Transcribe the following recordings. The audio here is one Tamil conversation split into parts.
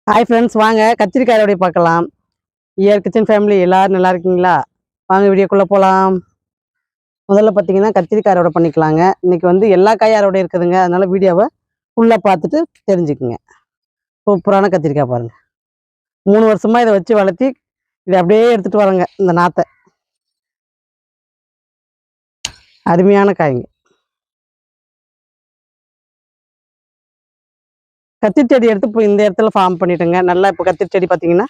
ஹாய் ஃப்ரெண்ட்ஸ், வாங்க கத்திரிக்காய் அறுவடை பார்க்கலாம். இயர் கிச்சன் ஃபேமிலி எல்லாரும் நல்லா இருக்கீங்களா? வாங்க வீடியோக்குள்ளே போகலாம். முதல்ல பார்த்தீங்கன்னா கத்திரிக்காய் அறுவடை பண்ணிக்கலாங்க. இன்னைக்கு வந்து எல்லா காயும் அறுவடை இருக்குதுங்க. அதனால வீடியோவை ஃபுல்லாக பார்த்துட்டு தெரிஞ்சுக்குங்க. சூப்பரான கத்திரிக்காய் பாருங்க. 3 வருஷமா இதை வச்சு வளர்த்தி இதை அப்படியே எடுத்துட்டு வரேங்க. இந்த நாத்தை அருமையான காய்ங்க. கத்திரி செடி எடுத்து இப்போ இந்த இடத்துல ஃபார்ம் பண்ணிட்டேங்க. நல்லா இப்போ கத்திரி செடி பார்த்தீங்கன்னா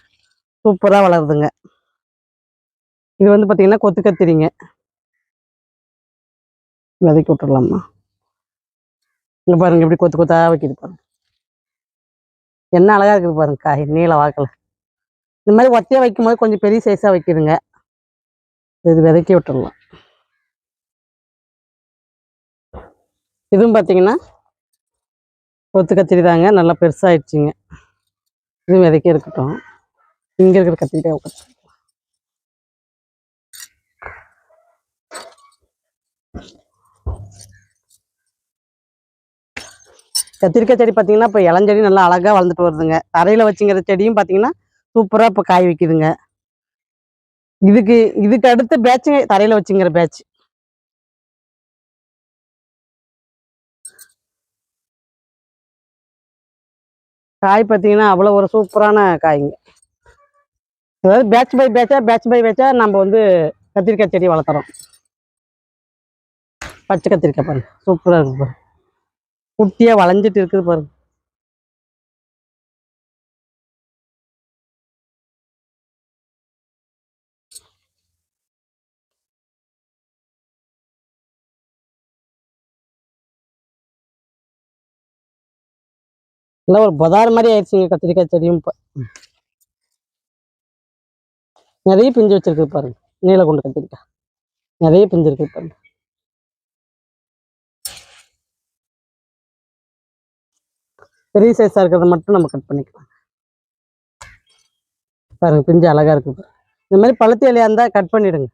சூப்பராக வளருதுங்க. இது வந்து பார்த்தீங்கன்னா கொத்து கத்திரிங்க. விதைக்கி விட்டுடலாமா? இங்கே பாருங்க எப்படி கொத்து கொத்தா வைக்கிது பாருங்க. என்ன அழகா இருக்குது பாருங்க காய் நீல வாக்கில். இந்த மாதிரி ஒத்தையாக வைக்கும்போது கொஞ்சம் பெரிய சைஸாக வைக்கிதுங்க. இது விதைக்கி விட்டுடலாம். இதுவும் பார்த்தீங்கன்னா கொத்து கத்திரி தாங்க, நல்லா பெருசாகிடுச்சிங்க. இதுவும் விதைக்கே இருக்கட்டும். இங்கே இருக்கிற கத்திரிக்காய் கத்திரிக்காய் செடி பார்த்தீங்கன்னா இப்போ இளஞ்செடி நல்லா அழகாக வளர்ந்துட்டு வருதுங்க. தரையில் வச்சுங்கிற செடியும் பார்த்தீங்கன்னா சூப்பராக இப்போ காய் வைக்குதுங்க. இதுக்கு அடுத்த பேட்சுங்க தரையில் வச்சுங்கிற பேட்ச். காய் பார்த்தீங்கன்னா அவ்வளோ ஒரு சூப்பரான காய்ங்க. அதாவது பேட்ச் பை பேட்சா நம்ம வந்து கத்திரிக்காய் செடி வளர்த்துறோம். பச்சை கத்திரிக்காய் பாருங்க சூப்பராக இருக்குது பாருங்க. குட்டியாக வளைஞ்சிட்டு இருக்குது பாருங்க. இல்லை ஒரு பதார் மாதிரி ஆயிடுச்சுங்க கத்திரிக்காய் செடியும். இப்போ நிறைய பிஞ்சு வச்சிருக்கு பாருங்க. நீலகுண்டு கத்திரிக்காய் நிறைய பிஞ்சு இருக்குது பாருங்க. பெரிய சைஸாக இருக்கிறத மட்டும் நம்ம கட் பண்ணிக்கலாம். பாருங்க பிஞ்சு அழகா இருக்குது. இந்த மாதிரி பழுத்து இலையா இருந்தால் கட் பண்ணிடுங்க.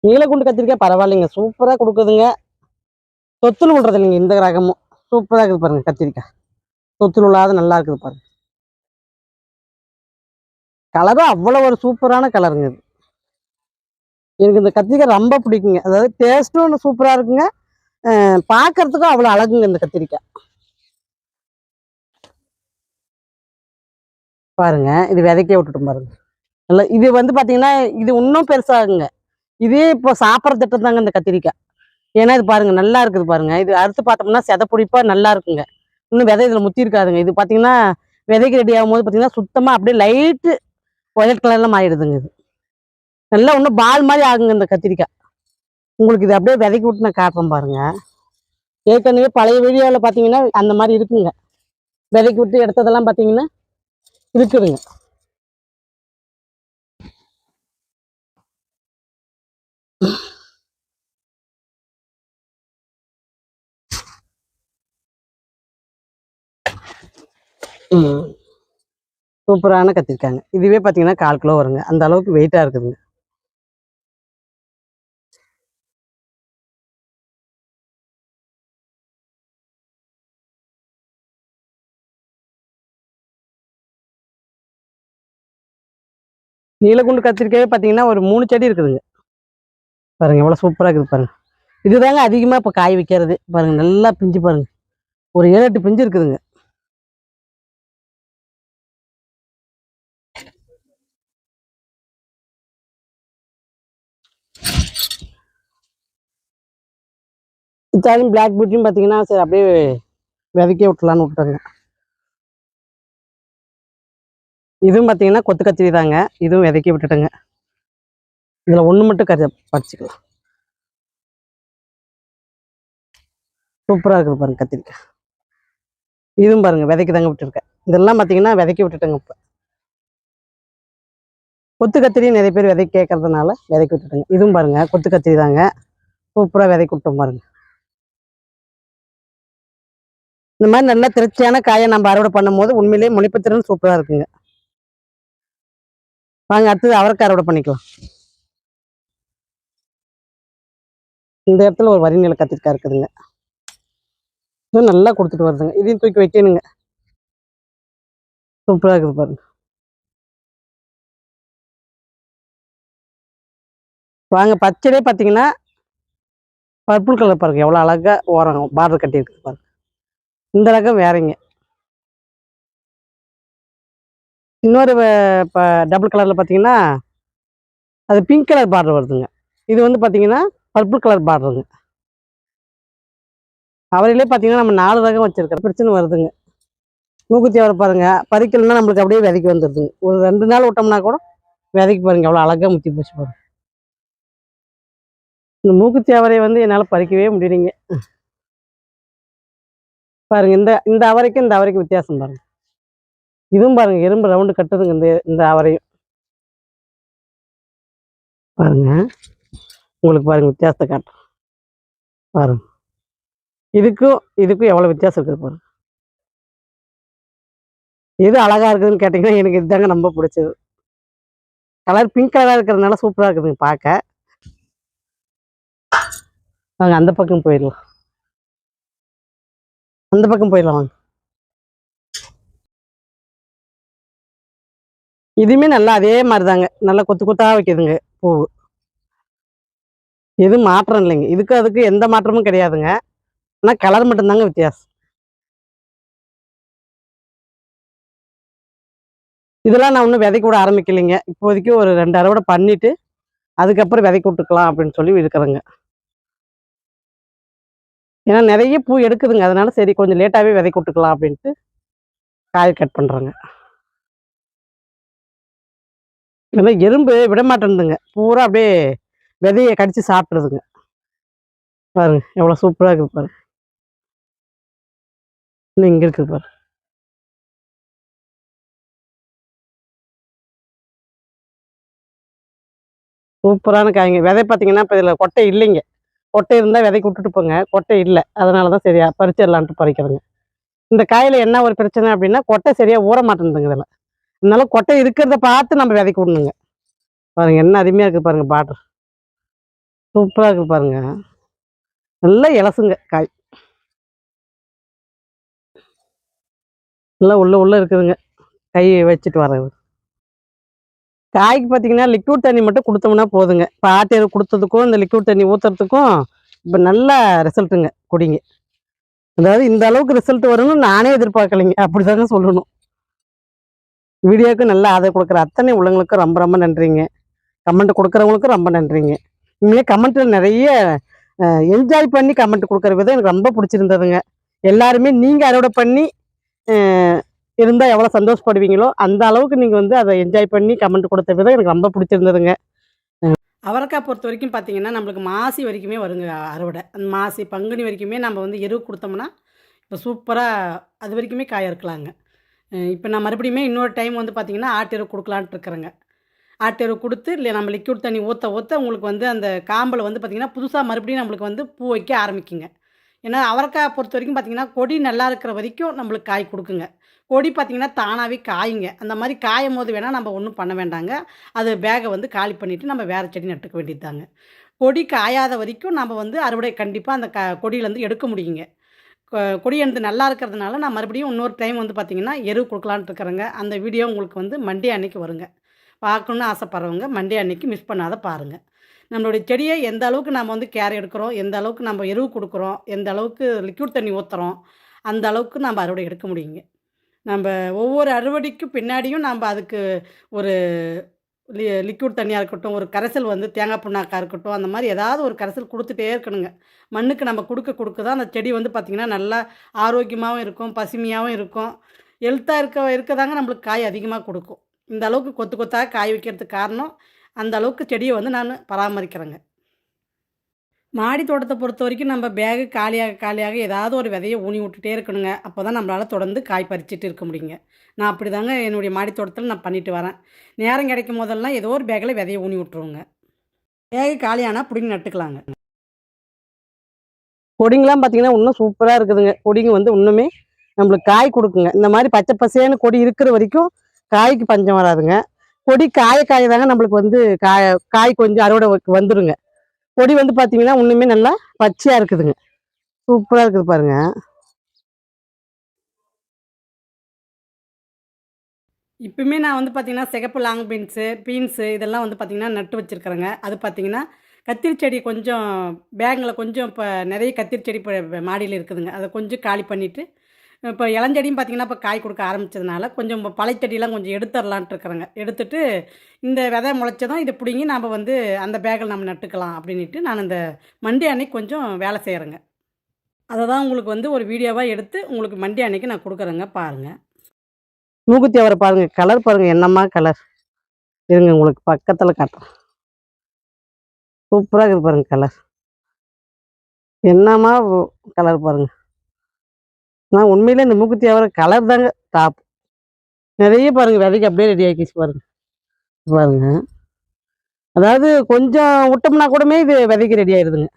நீலகுண்டு கத்திரிக்காய் பரவாயில்லைங்க, சூப்பராக கொடுக்குதுங்க. தொத்துல் விடுறது இல்லைங்க இந்த ரகமும். சூப்பராக இருக்குது பாருங்க கத்திரிக்காய். தொத்துல் விழாத நல்லா இருக்குது பாருங்க. கலரும் அவ்வளோ ஒரு சூப்பரான கலருங்க. இது எனக்கு இந்த கத்திரிக்காய் ரொம்ப பிடிக்குங்க. அதாவது டேஸ்ட்டும் சூப்பராக இருக்குங்க, பார்க்கறதுக்கும் அவ்வளோ அழகுங்க இந்த கத்திரிக்காய். பாருங்க இது விதைக்கே விட்டுட்டும் பாருங்க. நல்லா இது வந்து பார்த்தீங்கன்னா இது இன்னும் பெருசாகுங்க. இதே இப்போ சாப்பிட்ற திட்டம் தாங்க இந்த கத்திரிக்காய். ஏன்னா இது பாருங்க நல்லா இருக்குது பாருங்க. இது அறுத்து பார்த்தோம்னா செதப்பிடிப்பா நல்லா இருக்குங்க. இன்னும் விதை இதில் முத்தி இருக்காதுங்க. இது பார்த்தீங்கன்னா விதைக்கு ரெடி ஆகும்போது பார்த்தீங்கன்னா சுத்தமாக அப்படியே லைட்டு ஒயிட் கலர்லாம் மாறிடுதுங்க. இது நல்லா இன்னும் பால் மாதிரி ஆகுங்க இந்த கத்திரிக்காய். உங்களுக்கு இது அப்படியே விதைக்கி விட்டு நான் காட்டுறேன் பாருங்க. ஏற்கனவே பழைய வீடியோவில் பார்த்தீங்கன்னா அந்த மாதிரி இருக்குங்க. விதைக்கி விட்டு எடுத்ததெல்லாம் பார்த்தீங்கன்னா இருக்குதுங்க. சூப்பரான கத்திரிக்காங்க. இதுவே பார்த்தீங்கன்னா 1/4 கிலோ வருங்க. அந்த அளவுக்கு வெயிட்டாக இருக்குதுங்க. நீலகுண்டு கத்திரிக்காயே பார்த்தீங்கன்னா ஒரு 3 செடி இருக்குதுங்க. பாருங்க எவ்வளோ சூப்பராக இருக்குது பாருங்க. இதுதாங்க அதிகமாக இப்போ காய் வைக்கிறது பாருங்க. நல்லா பிஞ்சு பாருங்க, ஒரு 7-8 பிஞ்சு இருக்குதுங்க. இத்தாலியும் பிளாக் பியூட்டியும் பார்த்தீங்கன்னா சரி அப்படியே விதைக்கே விட்டுலான்னு விட்டுறேங்க. இதுவும் பார்த்தீங்கன்னா கொத்து கத்திரி தாங்க. இதுவும் விதைக்கி விட்டுட்டேங்க. இதில் ஒன்று மட்டும் பறிச்சுக்கலாம். சூப்பராக இருக்குது பாருங்க கத்திரிக்காய். இதுவும் பாருங்க விதைக்கு தாங்க விட்டுருக்கேன். இதெல்லாம் பார்த்தீங்கன்னா விதைக்கி விட்டுட்டேங்க. இப்போ கொத்து கத்திரி நிறைய பேர் விதைக்கு கேட்கறதுனால விதைக்கி விட்டுட்டேங்க. இதுவும் பாருங்க கொத்து கத்திரி தாங்க. சூப்பராக விதைக்கி விட்டோம் பாருங்க. இந்த மாதிரி நல்லா திருச்சியான காயை நம்ம அறுவடை பண்ணும் போது உண்மையிலேயே முளைப்புத்திறன் சூப்பராக இருக்குங்க. வாங்க அடுத்தது அவரைக்காய் அறுவடை பண்ணிக்கலாம். இந்த இடத்துல ஒரு வரி நில கத்திரிக்காய் இருக்குதுங்க. இதுவும் நல்லா கொடுத்துட்டு வருதுங்க. இதையும் தூக்கி வைக்கணுங்க. சூப்பராக இருக்குது பாருங்க. வாங்க பச்சையிலே பார்த்தீங்கன்னா பர்பிள் கலர் பாருங்க எவ்வளோ அழகா ஓரம் பார்டர் கட்டியிருக்கு பாருங்க. இந்த ரகம் வேறங்க. இன்னொரு இப்போ டபுள் கலரில் பார்த்தீங்கன்னா அது பிங்க் கலர் பார்டர் வருதுங்க. இது வந்து பார்த்தீங்கன்னா பர்பிள் கலர் பார்டருங்க. அவரையிலே பார்த்தீங்கன்னா நம்ம 4 ரகம் வச்சிருக்கிற பிரச்சனை வருதுங்க. மூக்குத்தி அவரை பாருங்க பறிக்கலன்னா நம்மளுக்கு அப்படியே விதைக்கு வந்துடுதுங்க. ஒரு 2 நாள் விட்டோம்னா கூட விதைக்கு பாருங்க எவ்வளோ அழகா முத்தி போச்சு பாருங்க. இந்த மூக்குத்தி அவரையை வந்து என்னால் பறிக்கவே முடியலைங்க. பாருங்க இந்த இந்த அவரைக்கும் இந்த அவரைக்கும் வித்தியாசம் பாருங்க. இதுவும் பாருங்க எறும்பு ரவுண்டு கட்டுதுங்க. இந்த இந்த அவரையும் பாருங்க. உங்களுக்கு பாருங்க வித்தியாசத்தை காட்டுறேன் பாருங்க. இதுக்கும் இதுக்கும் எவ்வளோ வித்தியாசம் இருக்குது பாருங்க. எது அழகா இருக்குதுன்னு கேட்டிங்கன்னா எனக்கு இதுதாங்க ரொம்ப பிடிச்சது. கலர் பிங்க் கலராக இருக்கிறதுனால சூப்பராக இருக்குதுங்க பார்க்க. வாங்க அந்த பக்கம் போயிடலாம். அந்த பக்கம் போயிடலாம் வாங்க. இதுவுமே நல்லா அதே மாதிரி தாங்க. நல்லா கொத்து கொத்தாக வைக்குதுங்க பூ. எதுவும் மாற்றம் இல்லைங்க. இதுக்கு அதுக்கு எந்த மாற்றமும் கிடையாதுங்க. ஆனால் கலர் மட்டும்தாங்க வித்தியாசம். இதெல்லாம் நான் இன்னும் விதைக்க விட ஆரம்பிக்கலைங்க. இப்போதைக்கு ஒரு 2 அறுவடை பண்ணிட்டு அதுக்கப்புறம் விதைக்க விட்டுக்கலாம் அப்படின்னு சொல்லி இருக்கிறேங்க. ஏன்னா நிறைய பூ எடுக்குதுங்க. அதனால சரி கொஞ்சம் லேட்டாகவே விதைக்க விட்டுக்கலாம் அப்படின்ட்டு காய் கட் பண்ணுறேங்க. ஏன்னா எறும்பு விட மாட்டேன்துங்க. பூரா அப்படியே விதையை கடிச்சு சாப்பிட்றதுங்க. பாருங்க எவ்வளோ சூப்பராக இருக்குது பாருங்க. இன்னும் இங்கே இருக்குது பாருங்க. சூப்பரான காய்ங்க. விதை பார்த்தீங்கன்னா இப்போ இதில் கொட்டை இல்லைங்க. கொட்டை இருந்தால் விதைக்கு விட்டுட்டு போங்க. கொட்டை இல்லை. அதனால தான் சரியா பறிச்சிடலான்ட்டு பறிக்கிறேங்க. இந்த காயில் என்ன ஒரு பிரச்சனை அப்படின்னா கொட்டை சரியாக ஊற மாட்டேங்குதுங்க இதில். அதனால கொட்டை இருக்கிறத பார்த்து நம்ம விதைக்கு விடணுங்க. பாருங்க என்ன அருமையாக இருக்குது பாருங்க. பார்டர் சூப்பராக இருக்குது பாருங்க. நல்லா இலசுங்க காய். நல்லா உள்ள இருக்குதுங்க. கை வச்சுட்டு வர்றது. காய்க்கு பார்த்தீங்கன்னா லிக்விட் தண்ணி மட்டும் கொடுத்தோம்னா போதுங்க. இப்போ ஆட்டு கொடுத்ததுக்கும் இந்த லிக்விட் தண்ணி ஊற்றுறதுக்கும் இப்போ நல்ல ரிசல்ட்டுங்க கொடிங்க. அதாவது இந்த அளவுக்கு ரிசல்ட் வரும்னு நானே எதிர்பார்க்கலைங்க. அப்படி தாங்க சொல்லணும். வீடியோவுக்கு நல்லா ஆதரவு கொடுக்குற அத்தனை உள்ளவங்களுக்கும் ரொம்ப ரொம்ப நன்றிங்க. கமெண்ட் கொடுக்குறவங்களுக்கும் ரொம்ப நன்றிங்க. இனிமேல் கமெண்ட்டில் நிறைய என்ஜாய் பண்ணி கமெண்ட் கொடுக்குற விதம் எனக்கு ரொம்ப பிடிச்சிருந்ததுங்க. எல்லாருமே நீங்கள் அறுவடை பண்ணி இருந்தால் எவ்வளோ சந்தோஷப்படுவீங்களோ அந்த அளவுக்கு நீங்கள் வந்து அதை என்ஜாய் பண்ணி கமெண்ட் கொடுத்த விதம் எனக்கு ரொம்ப பிடிச்சிருந்ததுங்க. அவரைக்காய் பொறுத்த வரைக்கும் பார்த்தீங்கன்னா நம்மளுக்கு மாசி வரைக்குமே வருங்க அறுவடை. அந்த மாசி பங்குனி வரைக்குமே நம்ம வந்து எரு கொடுத்தோம்னா இப்போ சூப்பராக அது வரைக்குமே காய இருக்கலாங்க. இப்போ நான் மறுபடியுமே இன்னொரு டைம் வந்து பார்த்திங்கன்னா ஆட்டு எரு கொடுக்கலான்ட்டு இருக்கிறேங்க. ஆட்டு எரு கொடுத்து இல்லை நம்ம லிக்விட் தண்ணி ஊற்ற உங்களுக்கு வந்து அந்த காம்பில் வந்து பார்த்திங்கன்னா புதுசாக மறுபடியும் நம்மளுக்கு வந்து பூ வைக்க ஆரம்பிக்குங்க. ஏன்னா அவரைக்காய் பொறுத்த வரைக்கும் பார்த்திங்கன்னா கொடி நல்லா இருக்கிற வரைக்கும் நம்மளுக்கு காய் கொடுக்குங்க. கொடி பார்த்திங்கன்னா தானாகவே காயுங்க. அந்த மாதிரி காயும் போது வேணால் நம்ம ஒன்றும் பண்ண வேண்டாங்க. அது பேகை வந்து காலி பண்ணிவிட்டு நம்ம வேறு செடி நட்டுக்க வேண்டியது தாங்க. கொடி காயாத வரைக்கும் நம்ம வந்து அறுவடை கண்டிப்பாக அந்த கொடியிலேருந்து எடுக்க முடியுங்க. கொடி எனக்கு நல்லா இருக்கிறதுனால நான் மறுபடியும் இன்னொரு டைம் வந்து பார்த்திங்கன்னா எரு கொடுக்கலான்ட்டு இருக்கிறேங்க. அந்த வீடியோ உங்களுக்கு வந்து மண்டே அன்னைக்கு வருங்க. பார்க்கணுன்னு ஆசைப்பட்றவங்க மண்டே அன்னைக்கு மிஸ் பண்ணாத பாருங்கள். நம்மளுடைய செடியை எந்த அளவுக்கு நம்ம வந்து கேர் எடுக்கிறோம், எந்த அளவுக்கு நம்ம எரு கொடுக்குறோம், எந்த அளவுக்கு லிக்விட் தண்ணி ஊற்றுறோம், அந்த அளவுக்கு நம்ம அறுவடை எடுக்க முடியுங்க. நம்ம ஒவ்வொரு அறுவடைக்கும் பின்னாடியும் நம்ம அதுக்கு ஒரு லிக்விட் தண்ணியாக இருக்கட்டும், ஒரு கரைசல் வந்து தேங்காய் புண்ணாக்காக இருக்கட்டும், அந்த மாதிரி ஏதாவது ஒரு கரைசல் கொடுத்துட்டே இருக்கணுங்க. மண்ணுக்கு நம்ம கொடுக்க தான் அந்த செடி வந்து பார்த்திங்கன்னா நல்லா ஆரோக்கியமாகவும் இருக்கும், பசுமையாகவும் இருக்கும், ஹெல்த்தாக இருக்கதாங்க நம்மளுக்கு காய் அதிகமாக கொடுக்கும். இந்த அளவுக்கு கொத்து கொத்தாக காய் வைக்கிறதுக்கு காரணம் அந்த அளவுக்கு செடியை வந்து நான் பராமரிக்கிறேங்க. மாடி தோட்டத்தை பொறுத்த வரைக்கும் நம்ம பேகு காலியாக ஏதாவது ஒரு விதையை ஊனி விட்டுட்டே இருக்கணுங்க. அப்போ தான் நம்மளால் தொடர்ந்து காய் பறிச்சுட்டு இருக்க முடியுங்க. நான் அப்படி தாங்க என்னுடைய மாடி தோட்டத்தில் நான் பண்ணிட்டு வரேன். நேரம் கிடைக்கும் போதெல்லாம் ஏதோ ஒரு பேக்கில் விதையை ஊனி விட்ருவோங்க. பேகு காலியானால் பிடிங்கி நட்டுக்கலாங்க. கொடிங்கெலாம் பார்த்தீங்கன்னா இன்னும் சூப்பராக இருக்குதுங்க. கொடிங்க வந்து இன்னுமே நம்மளுக்கு காய் கொடுக்குங்க. இந்த மாதிரி பச்சை பசேன்னு கொடி இருக்கிற வரைக்கும் காய்க்கு பஞ்சம் வராதுங்க. கொடி காய தாங்க நம்மளுக்கு வந்து காய் கொஞ்சம் அறுவடை வந்துடுங்க. பொடி வந்து பார்த்தீங்கன்னா இன்னுமே நல்லா பச்சையாக இருக்குதுங்க. சூப்பராக இருக்குது பாருங்க. இப்பவுமே நான் வந்து பார்த்தீங்கன்னா, சிகப்பு லாங் பீன்ஸு இதெல்லாம் வந்து பார்த்தீங்கன்னா, நட்டு வச்சிருக்கிறேங்க. அது பார்த்தீங்கன்னா, கத்திரி செடி கொஞ்சம் பேங்கில கொஞ்சம் இப்ப நெறைய கத்திரி செடி இப்ப மாடியில இருக்குதுங்க. அத கொஞ்சம் காலி பண்ணிட்டு, இப்ப இளஞ்செடியும் பார்த்தீங்கன்னா, இப்ப காய் குடுக்க ஆரம்பிச்சதுனால, கொஞ்சம் பழைச்செடிலாம் கொஞ்சம் எடுத்துரலான்ட்டு இருக்கிறேங்க. எடுத்துட்டு, இந்த விதை முளைச்சதும் இத புடுங்கி நாம வந்து அந்த பேக்கில நம்ம நட்டுக்கலாம் அப்டின்னிட்டு, நான் இந்த மண்டே அன்னைக்கு கொஞ்சம் வேலை செய்றேங்க. அத தான் உங்களுக்கு வந்து ஒரு வீடியோவா எடுத்து, உங்களுக்கு மண்டே அன்னைக்கு நான் குடுக்குறேங்க பாருங்க. மூக்குத்தி அவர பாருங்க. கலர் பாருங்க என்னம்மா கலர். இருங்க உங்களுக்கு பக்கத்துல காட்டுறேன். சூப்பரா இருக்குது பாருங்க கலர். என்னம்மா கலர் பாருங்க. ஆனா உண்மையிலே இந்த மூக்குத்தி அவர கலர் தாங்க டாப். நெறைய பாருங்க விதைக்கு அப்படியே ரெடி ஆக்கிச்சு பாருங்க. பாருங்க. அதாவது கொஞ்சம் விட்டோம்னா கூடமே இது விதைக்கு ரெடி ஆயிடுதுங்க.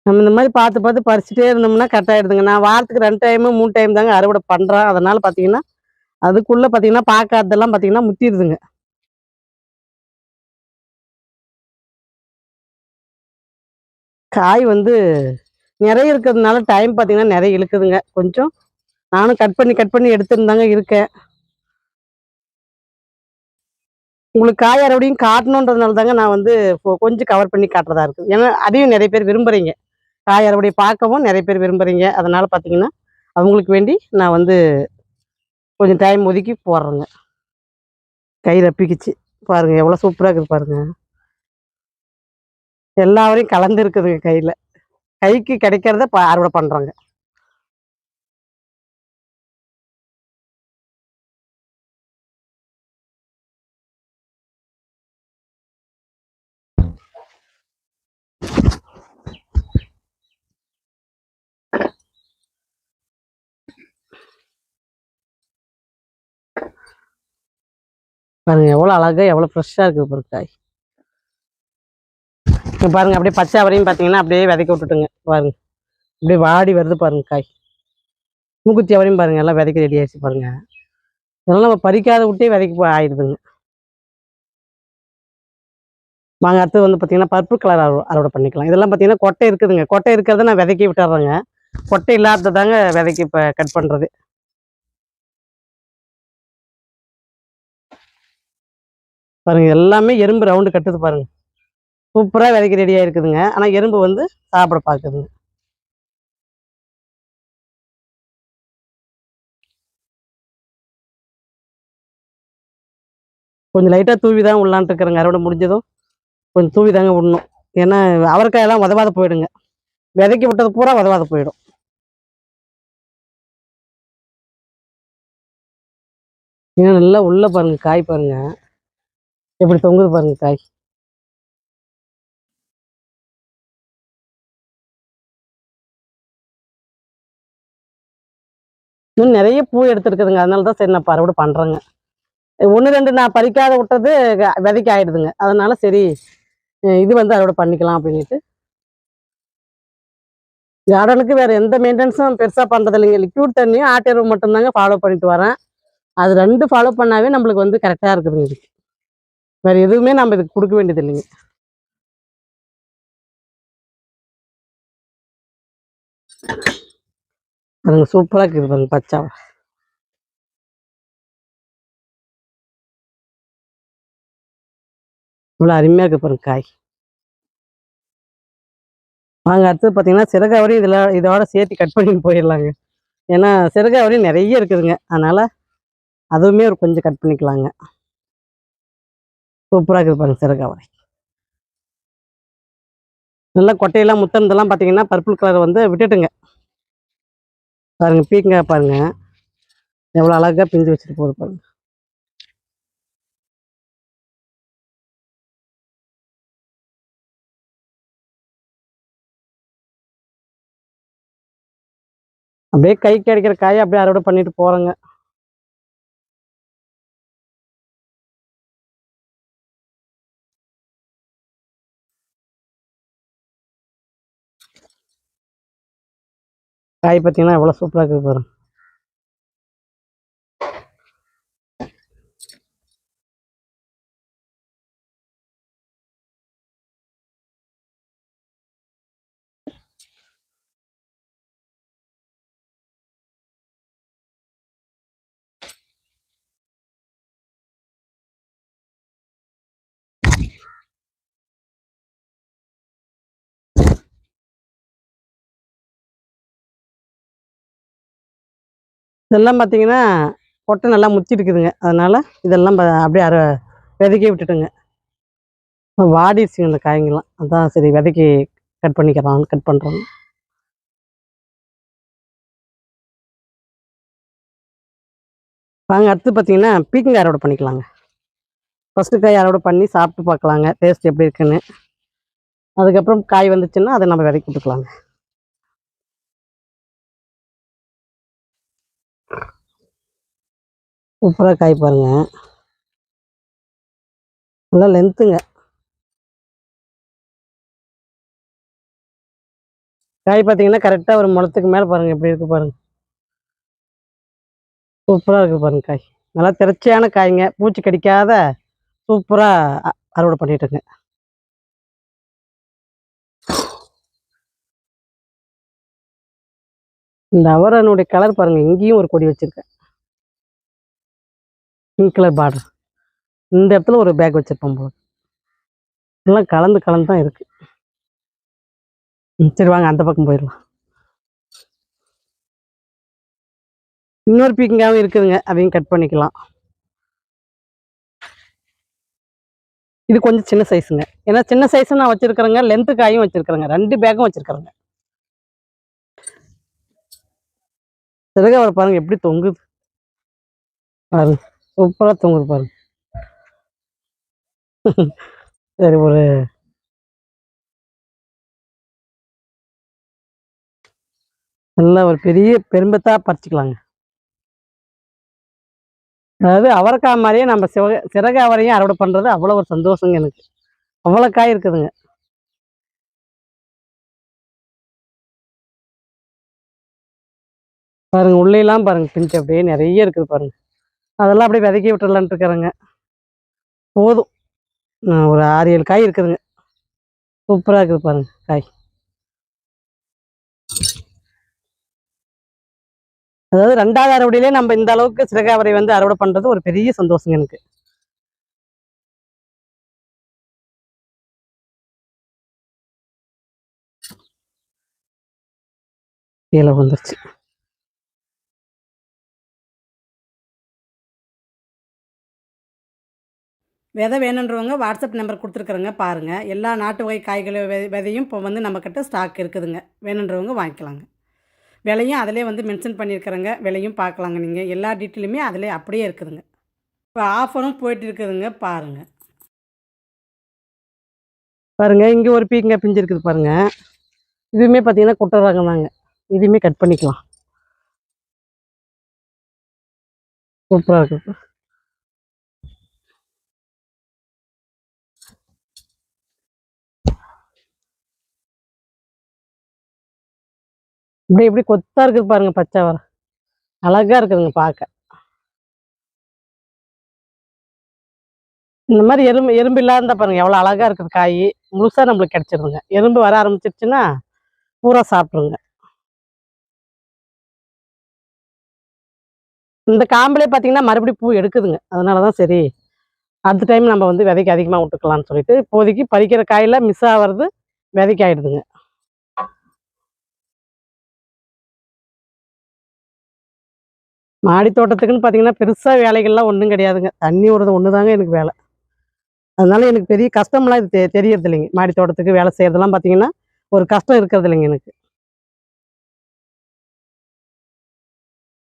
நம்ம இந்த மாரி பார்த்து பார்த்து பறிச்சுட்டே இருந்தோம்னா கரெக்ட் ஆயிடுதுங்க. நான் வாரத்துக்கு 2 டைமு, 3 டைம் தாங்க அறுவடை பண்றேன். அதனால பார்த்தீங்கன்னா, அதுக்குள்ள பார்த்தீங்கன்னா பார்க்காததெல்லாம் பார்த்தீங்கன்னா முத்திருதுங்க. காய் வந்து நெறைய இருக்கிறதுனால டைம் பார்த்தீங்கன்னா நெறைய இழுக்குதுங்க. கொஞ்சம் நானும் கட் பண்ணி எடுத்துன்னு தாங்க இருக்கேன். உங்களுக்கு காய் அறுவடையும் காட்டணுன்றதுனால தாங்க நான் வந்து கொஞ்சம் கவர் பண்ணி காட்டுறதா இருக்கு. ஏன்னா அதையும் நெறைய பேர் விரும்புறீங்க. காய் அறுவடைய பார்க்கவும் நெறைய பேர் விரும்புறீங்க. அதனால பார்த்தீங்கன்னா, அவங்களுக்கு வேண்டி நான் வந்து கொஞ்சம் டைம் ஒதுக்கி போடுறேங்க. கை ரப்பிக்கிச்சு. பாருங்க எவ்வளோ சூப்பரா இருக்குது பாருங்க. எல்லாவரையும் கலந்து இருக்குதுங்க கையில. கைக்கு கிடைக்கிறத அறுவடை பண்றோங்க. பாருங்க எவ்வளோ அழகா எவ்வளோ ஃப்ரெஷ்ஷா இருக்குது பாருங்க காய். இப்ப பாருங்க அப்படியே பச்சை அவரையும் பார்த்தீங்கன்னா, அப்படியே விதைக்க விட்டுட்டுங்க. பாருங்க. அப்படியே வாடி வருது பாருங்க காய். மூக்குத்தி அவரையும் பாருங்க எல்லாம் விதைக்க ரெடி ஆயிடுச்சு பாருங்க. இதெல்லாம் நம்ம பறிக்காத விட்டே விதைக்கு ஆயிடுதுங்க. வாங்க அடுத்தது வந்து பார்த்தீங்கன்னா, பர்பிள் கலர் அறுவடை பண்ணிக்கலாம். இதெல்லாம் பார்த்தீங்கன்னா கொட்டை இருக்குதுங்க. கொட்டை இருக்கிறத நான் விதைக்கி விட்டுர்றேங்க. கொட்டை இல்லாததாங்க விதைக்கு இப்ப கட் பண்றது. பாருங்க எல்லாமே எறும்பு ரவுண்டு கட்டுது பாருங்க. சூப்பரா விதைக்கு ரெடியா இருக்குதுங்க. ஆனா எறும்பு வந்து சாப்பிட பாக்குதுங்க. கொஞ்சம் லைட்டா தூவி தான் விடலான்ட்டு இருக்கிறேங்க. அறுவடை முடிஞ்சதும் கொஞ்சம் தூவி தாங்க விடணும். ஏன்னா அவரைக்காயெல்லாம் உதவாத போயிடுங்க. விதைக்கு விட்டது பூரா உதவாத போயிடும். ஏன்னா நல்லா உள்ள பாருங்க காய் பாருங்க. எப்படி தொங்குது பாருங்க காய். இன்னும் நிறைய பூ எடுத்துருக்குதுங்க. அதனால தான் சரி நான் இப்ப அறுவடை பண்றேங்க. 1, 2 நான் பறிக்காத விட்டது விதைக்கு ஆயிடுதுங்க. அதனால சரி இது வந்து அறுவடை பண்ணிக்கலாம் அப்படின்ட்டு. கார்டனுக்கு வேற எந்த மெயின்டெனன்ஸும் பெருசா பண்றது இல்லைங்க. லிக்விட் தண்ணியும், ஆட்டு எருவும் மட்டும் தாங்க ஃபாலோ பண்ணிட்டு வரேன். அது 2 ஃபாலோ பண்ணாவே நம்மளுக்கு வந்து கரெக்ட்டா இருக்குதுங்க இதுக்கு. வேற எதுவுமே நம்ம இதுக்கு குடுக்க வேண்டியது இல்லைங்க. பாருங்க சூப்பரா இருக்குது பாருங்க பச்சை. இவ்வளோ அருமையா இருக்கு பாருங்க காய். வாங்க அடுத்தது பார்த்தீங்கன்னா, சிறகவரையும் இதோட சேர்த்து கட் பண்ணிட்டு போயிடலாங்க. ஏன்னா சிறகவரையும் நெறைய இருக்குதுங்க. அதனால அதுவுமே ஒரு கொஞ்சம் கட் பண்ணிக்கலாங்க. சூப்பரா இருக்குது பாருங்க சிறகவரை. நல்லா கொட்டையெல்லாம் முத்துனதெல்லாம் பார்த்தீங்கன்னா, பர்பிள் கலர் வந்து விட்டுட்டுங்க. பாருங்க பீக்கங்காய் பாருங்க. எவ்வளோ அழகா பிஞ்சு வச்சுட்டு போகுது பாருங்க. அப்படியே கைக்கு கிடைக்கிற காய அப்படியே அறுவடை பண்ணிட்டு போறேங்க. காய் பார்த்தீங்கன்னா, எவ்வளோ சூப்பரா இருக்குது பாருங்க. இதெல்லாம் பார்த்தீங்கன்னா கொட்டை நல்லா முத்திருக்குதுங்க. அதனால இதெல்லாம் அப்படியே விதைக்கி விட்டுட்டுங்க. வாடிடுச்சுங்க இந்த காய்ங்கெல்லாம். அதான் சரி விதைக்கி கட் பண்ணிக்கிறோம், கட் பண்ணுறோம். வாங்க அடுத்து பார்த்தீங்கன்னா பீக்கங்காய் அறுவடை பண்ணிக்கலாங்க. ஃபஸ்ட்டு காய் அறுவடை பண்ணி சாப்பிட்டு பார்க்கலாங்க டேஸ்ட் எப்படி இருக்குன்னு. அதுக்கப்புறம் காய் வந்துச்சுன்னா அதை நம்ம விதைக்கி விட்டுக்கலாங்க. சூப்பராக காய் பாருங்க, நல்லா லென்த்துங்க. காய் பார்த்தீங்கன்னா கரெக்டாக ஒரு முளத்துக்கு மேலே பாருங்கள் எப்படி இருக்குது பாருங்கள். சூப்பராக இருக்குது பாருங்கள் காய். நல்லா திரட்சியான காய்ங்க, பூச்சி கடிக்காத சூப்பராக அறுவடை பண்ணிட்டுங்க. இந்த அவரனுடைய கலர் பாருங்கள், இங்கேயும் ஒரு கொடி வச்சுருக்கேன், பிங்க் கலர் பார்டர். இந்த இடத்துல ஒரு பேக் வச்சுருப்போம் போல. எல்லாம் கலந்து கலந்து தான் இருக்குது. சரி வாங்க அந்த பக்கம் போயிடலாம். இன்னொரு பீக்கங்காவும் இருக்குதுங்க, அதையும் கட் பண்ணிக்கலாம். இது கொஞ்சம் சின்ன சைஸுங்க, ஏன்னா சின்ன சைஸும் நான் வச்சுருக்கிறேங்க, லென்த்து காயும் வச்சுருக்கிறேங்க, 2 பேக்கும் வச்சுருக்கிறேங்க. சிறகு அவரை பாருங்கள் எப்படி தொங்குது பாருங்க, சூப்பராக தொங்குது பாருங்க. சரி ஒரு நல்ல ஒரு பெரிய பெரும்பத்தாக பறிச்சுக்கலாங்க. அதாவது அவரைக்காய் மாதிரியே நம்ம சிறகு அவரையும் அறுவடை பண்ணுறது அவ்வளோ ஒரு சந்தோஷங்க எனக்கு. அவ்வளோ காய் இருக்குதுங்க. பாருங்க உள்ளேலாம் பாருங்க பிஞ்சு அப்படியே நிறைய இருக்குது பாருங்க. அதெல்லாம் அப்படியே விதைக்கி விட்டுடலான்ட்டு இருக்கிறேங்க. போதும், ஒரு 6-7 காய் இருக்குதுங்க. சூப்பராக இருக்குது பாருங்க காய். அதாவது 2வது அறுவடையிலே நம்ம இந்த அளவுக்கு சிறகு அவரை வந்து அறுவடை பண்ணுறது ஒரு பெரிய சந்தோஷங்க எனக்கு. கீழே வந்துருச்சு. விதை வேணுன்றவங்க வாட்ஸ்அப் நம்பர் கொடுத்துருக்குறேங்க பாருங்கள். எல்லா நாட்டு வகை காய்கள் விதையும் இப்போ வந்து நம்மக்கிட்ட ஸ்டாக் இருக்குதுங்க, வேணுன்றவங்க வாங்கிக்கலாங்க. விலையும் அதிலே வந்து மென்ஷன் பண்ணியிருக்கிறேங்க, விலையும் பார்க்கலாங்க. நீங்கள் எல்லா டீட்டெயிலுமே அதிலே அப்படியே இருக்குதுங்க. இப்போ ஆஃபரும் போயிட்டு இருக்குதுங்க பாருங்கள். பாருங்கள் இங்கே ஒரு பீக்கங்காய் பிஞ்சு இருக்குது பாருங்கள். இதுவுமே பார்த்தீங்கன்னா குட்டை ரகம் தாங்க, இதுவுமே கட் பண்ணிக்கலாம். சூப்பராக இருக்குது. இப்படி எப்படி கொத்தா இருக்குது பாருங்க, பச்சை வர அழகா இருக்குதுங்க பார்க்க. இந்த மாதிரி எறும்பு இல்லாத பாருங்க எவ்வளோ அழகா இருக்குது காய். முழுசா நம்மளுக்கு கிடைச்சிருதுங்க. எறும்பு வர ஆரம்பிச்சிருச்சுன்னா பூரா சாப்பிட்ருங்க. இந்த காம்பிலே பார்த்தீங்கன்னா மறுபடியும் பூ எடுக்குதுங்க. அதனால தான் சரி அடுத்த டைம் நம்ம வந்து விதைக்கு அதிகமாக விட்டுக்கலாம்னு சொல்லிட்டு இப்போதைக்கு பறிக்கிற காயில் மிஸ் ஆகிறது விதைக்கு ஆகிடுதுங்க. மாடி தோட்டத்துக்குன்னு பார்த்தீங்கன்னா பெருசாக வேலைகள்லாம் ஒன்றும் கிடையாதுங்க. தண்ணி விடுறது ஒன்று தாங்க எனக்கு வேலை. அதனால எனக்கு பெரிய கஷ்டம்லாம் இது தெரியறது இல்லைங்க. மாடி தோட்டத்துக்கு வேலை செய்கிறதெல்லாம் பார்த்தீங்கன்னா ஒரு கஷ்டம் இருக்கிறது இல்லைங்க எனக்கு.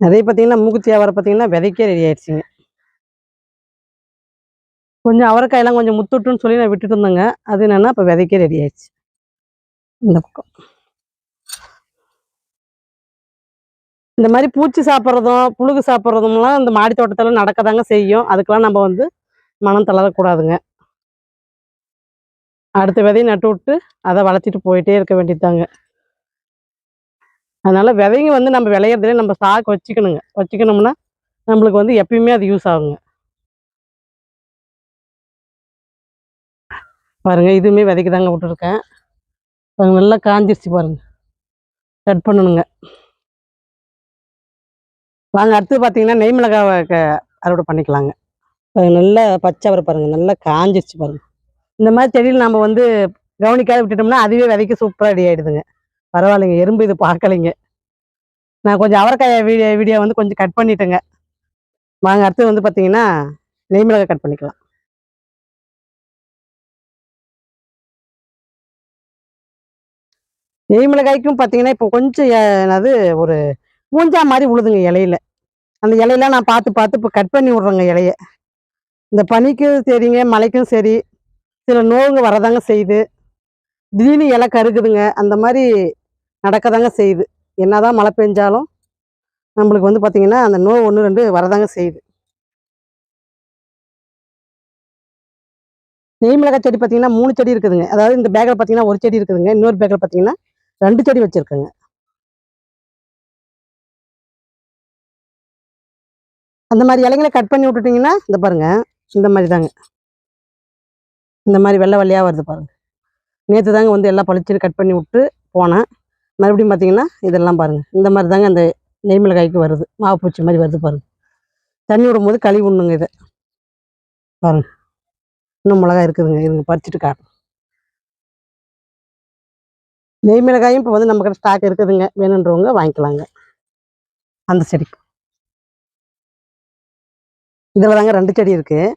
அதே பார்த்தீங்கன்னா மூக்குத்தி அவரை பார்த்தீங்கன்னா விதைக்கே ரெடி ஆயிடுச்சுங்க. கொஞ்சம் அவரைக்காயெல்லாம் கொஞ்சம் முத்துட்டுன்னு சொல்லி நான் விட்டுட்டு இருந்தேங்க. அது என்னென்னா இப்போ விதைக்கே ரெடி ஆயிடுச்சு. இந்த பக்கம் இந்த மாதிரி பூச்சி சாப்பிட்றதும் புழுகு சாப்பிட்றதும்லாம் இந்த மாடி தோட்டத்தில் நடக்கதாங்க செய்யும். அதுக்கெல்லாம் நம்ம வந்து மனம் தளரக்கூடாதுங்க. அடுத்த விதையை நட்டு விட்டு அதை வளர்த்திட்டு போயிட்டே இருக்க வேண்டியதுதாங்க. அதனால விதைங்க வந்து நம்ம விளையிறதுலேயே நம்ம ஸ்டாக் வச்சுக்கணுங்க. வச்சுக்கணும்னா நம்மளுக்கு வந்து எப்பயுமே அது யூஸ் ஆகுங்க. பாருங்க இதுவுமே விதைக்கு தாங்க விட்டுருக்கேன். நல்லா காஞ்சிருச்சு பாருங்க, கட் பண்ணணுங்க. வாங்க அடுத்து பார்த்தீங்கன்னா நெய் மிளகாவை அறுவடை பண்ணிக்கலாங்க. நல்லா பச்சை அவரை பாருங்க, நல்லா காஞ்சிருச்சு பாருங்க. இந்த மாதிரி செடியில் நம்ம வந்து கவனிக்காத விட்டுட்டோம்னா அதுவே விதைக்கு சூப்பராக ரெடி ஆகிடுதுங்க. பரவாயில்லைங்க, எறும்பு இது பார்க்கலைங்க. நான் கொஞ்சம் அவரைக்காய் வீடியோ வந்து கொஞ்சம் கட் பண்ணிட்டேங்க. வாங்க அடுத்து வந்து பார்த்தீங்கன்னா நெய் மிளகாய் கட் பண்ணிக்கலாம். நெய் மிளகாய்க்கும் பார்த்தீங்கன்னா இப்போ கொஞ்சம் என்னது ஒரு பூஞ்சா மாதிரி உழுதுங்க இலையில. அந்த இலையெல்லாம் நான் பார்த்து பார்த்து இப்போ கட் பண்ணி விட்றேங்க இலைய. இந்த பனிக்கும் சரிங்க, மழைக்கும் சரி சில நோவுங்க வரதாங்க செய்யுது. திடீர்னு இலை கருகுதுங்க. அந்த மாதிரி நடக்கதாங்க செய்யுது. என்னதான் மழை பெஞ்சாலும் நம்மளுக்கு வந்து பார்த்தீங்கன்னா அந்த நோய் 1, 2 வரதாங்க செய்யுது. நெய் மிளகாய் செடி பார்த்தீங்கன்னா 3 செடி இருக்குதுங்க. அதாவது இந்த பேக்கில் பார்த்தீங்கன்னா 1 செடி இருக்குதுங்க. இன்னொரு பேக்கில் பார்த்தீங்கன்னா 2 செடி வச்சிருக்கேங்க. அந்த மாதிரி இலைங்கள கட் பண்ணி விட்டுட்டிங்கன்னா இந்த பாருங்க, இந்த மாதிரி தாங்க. இந்த மாதிரி வெள்ளை வெள்ளையாக வருது பாருங்க. நேற்று தாங்க வந்து எல்லாம் பளிச்சுன்னு கட் பண்ணி விட்டு போனேன். மறுபடியும் பார்த்தீங்கன்னா இதெல்லாம் பாருங்க. இந்த மாதிரி தாங்க அந்த நெய் மிளகாய்க்கு வருது. மாவு பூச்சி மாதிரி வருது பாருங்க. தண்ணி விடும்போது கழுவி விடணுங்க இதை. பாருங்க இன்னும் மிளகாய் இருக்குதுங்க. இருங்க பறிச்சுட்டு காட்டுறேன். நெய் மிளகாயும் இப்போ வந்து நம்மக்கிட்ட ஸ்டாக் இருக்குதுங்க. வேணுன்றவங்க வாங்கிக்கலாங்க. அந்த செடி இதில் தாங்க 2 செடி இருக்குது.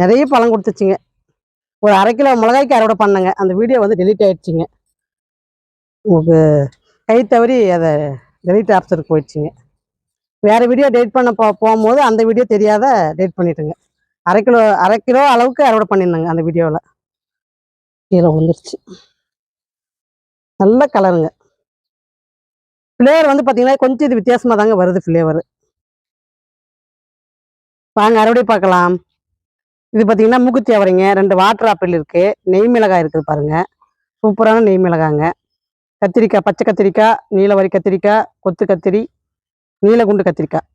நிறைய பழம் கொடுத்துச்சுங்க. ஒரு 1/2 கிலோ மிளகாய்க்கு அறுவடை பண்ணேங்க. அந்த வீடியோ வந்து டெலீட் ஆகிடுச்சிங்க. உங்களுக்கு கை தவறி அதை டெலீட் ஆப்ஷனுக்கு போயிடுச்சுங்க. வேறு வீடியோ டெலிட் பண்ண போகும்போது அந்த வீடியோ தெரியாத டெலிட் பண்ணிட்டுங்க. 1/2 கிலோ அளவுக்கு அறுவடை பண்ணியிருந்தேங்க அந்த வீடியோவில். கீழே விழுந்துருச்சு. நல்ல கலருங்க. ஃப்ளேவர் வந்து பார்த்தீங்கன்னா கொஞ்சம் இது வித்தியாசமாக தாங்க வருது ஃப்ளேவர். வாங்க அறுவடை பார்க்கலாம். இது பார்த்தீங்கன்னா மூக்குத்தி அவரைங்க, 2 வாட்டர் ஆப்பிள் இருக்குது, நெய் மிளகாய் இருக்குது பாருங்கள். சூப்பரான நெய் மிளகாங்க. கத்திரிக்காய், பச்சை கத்திரிக்காய், நீலவரி கத்திரிக்காய், கொத்து கத்திரி, நீலகுண்டு கத்திரிக்காய்.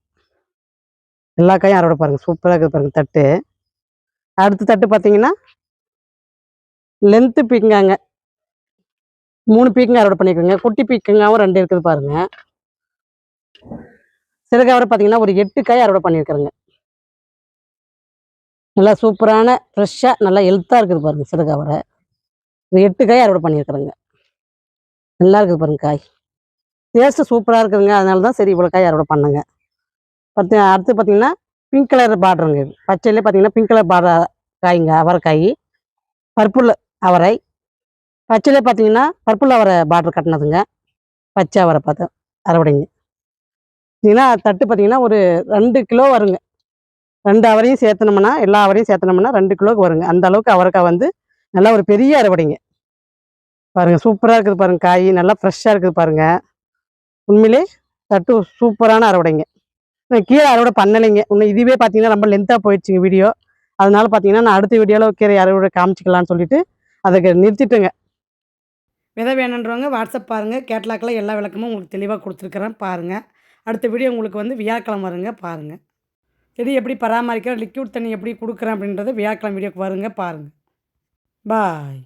எல்லா காயும் அறுவடை பாருங்கள். சூப்பராக இருக்குது பாருங்கள் தட்டு. அடுத்த தட்டு பார்த்தீங்கன்னா லென்த்து பீக்கங்காங்க. 3 பீக்கங்காய் அறுவடை பண்ணியிருக்கேங்க. குட்டி பீக்கங்காவும் 2 இருக்குது பாருங்கள். சிறுகாவரை பார்த்தீங்கன்னா ஒரு 8 காய் அறுவடை பண்ணியிருக்கிறேங்க. நல்லா சூப்பரான ஃப்ரெஷ்ஷாக நல்லா ஹெல்த்தாக இருக்குது பாருங்கள் சிறுகாவரை. ஒரு 8 காய் அறுவடை பண்ணியிருக்கிறேங்க. நல்லா இருக்குது பாருங்கள் காய். டேஸ்ட்டு சூப்பராக இருக்குதுங்க. அதனால தான் சரி இவ்வளோ காய் அறுவடை பண்ணேங்க. அடுத்து பார்த்தீங்கன்னா பிங்க் கலர் பார்டருங்க. இது பச்சையிலே பார்த்தீங்கன்னா பிங்க் கலர் பார்டர் காய்ங்க அவரைக்காய். பர்பிள் அவரை. பச்சையிலே பார்த்தீங்கன்னா பர்பிள் அவரை பார்டர் கட்டினதுங்க. பச்சை அவரை பார்த்து அறுவடைங்க. பார்த்தீங்கன்னா தட்டு பார்த்தீங்கன்னா ஒரு 2 கிலோ வருங்க. 2 அவரையும் சேர்த்தனோம்னா, எல்லா அவரையும் சேர்த்தனோம்னா 2 கிலோவுக்கு வருங்க. அந்த அளவுக்கு அவரைக்காய் வந்து நல்லா ஒரு பெரிய அறுவடைங்க. பாருங்கள் சூப்பராக இருக்குது பாருங்கள் காய். நல்லா ஃப்ரெஷ்ஷாக இருக்குது பாருங்கள். உண்மையிலே தட்டு சூப்பரான அறுவடைங்க. கீரை அறுவடை பண்ணலைங்க. இன்னும் இதுவே பார்த்தீங்கன்னா ரொம்ப லென்த்தாக போயிடுச்சுங்க வீடியோ. அதனால பார்த்தீங்கன்னா நான் அடுத்த வீடியோவில் கீரை அறுவடை காமிச்சிக்கலான்னு சொல்லிட்டு அதை நிறுத்திட்டுங்க. விதை வேணுன்றவங்க வாட்ஸ்அப் பாருங்கள். கேட்லாக்கில் எல்லா விளக்கமும் உங்களுக்கு தெளிவாக கொடுத்துருக்குறேன் பாருங்கள். அடுத்த வீடியோ உங்களுக்கு வந்து வியாழக்கிழமை வருங்க பாருங்கள். செடி எப்படி பராமரிக்கிறேன், லிக்விட் தண்ணி எப்படி கொடுக்குறேன் அப்படின்றத வியாழக்கிழமை வீடியோக்கு வருங்க பாருங்கள். பாய்.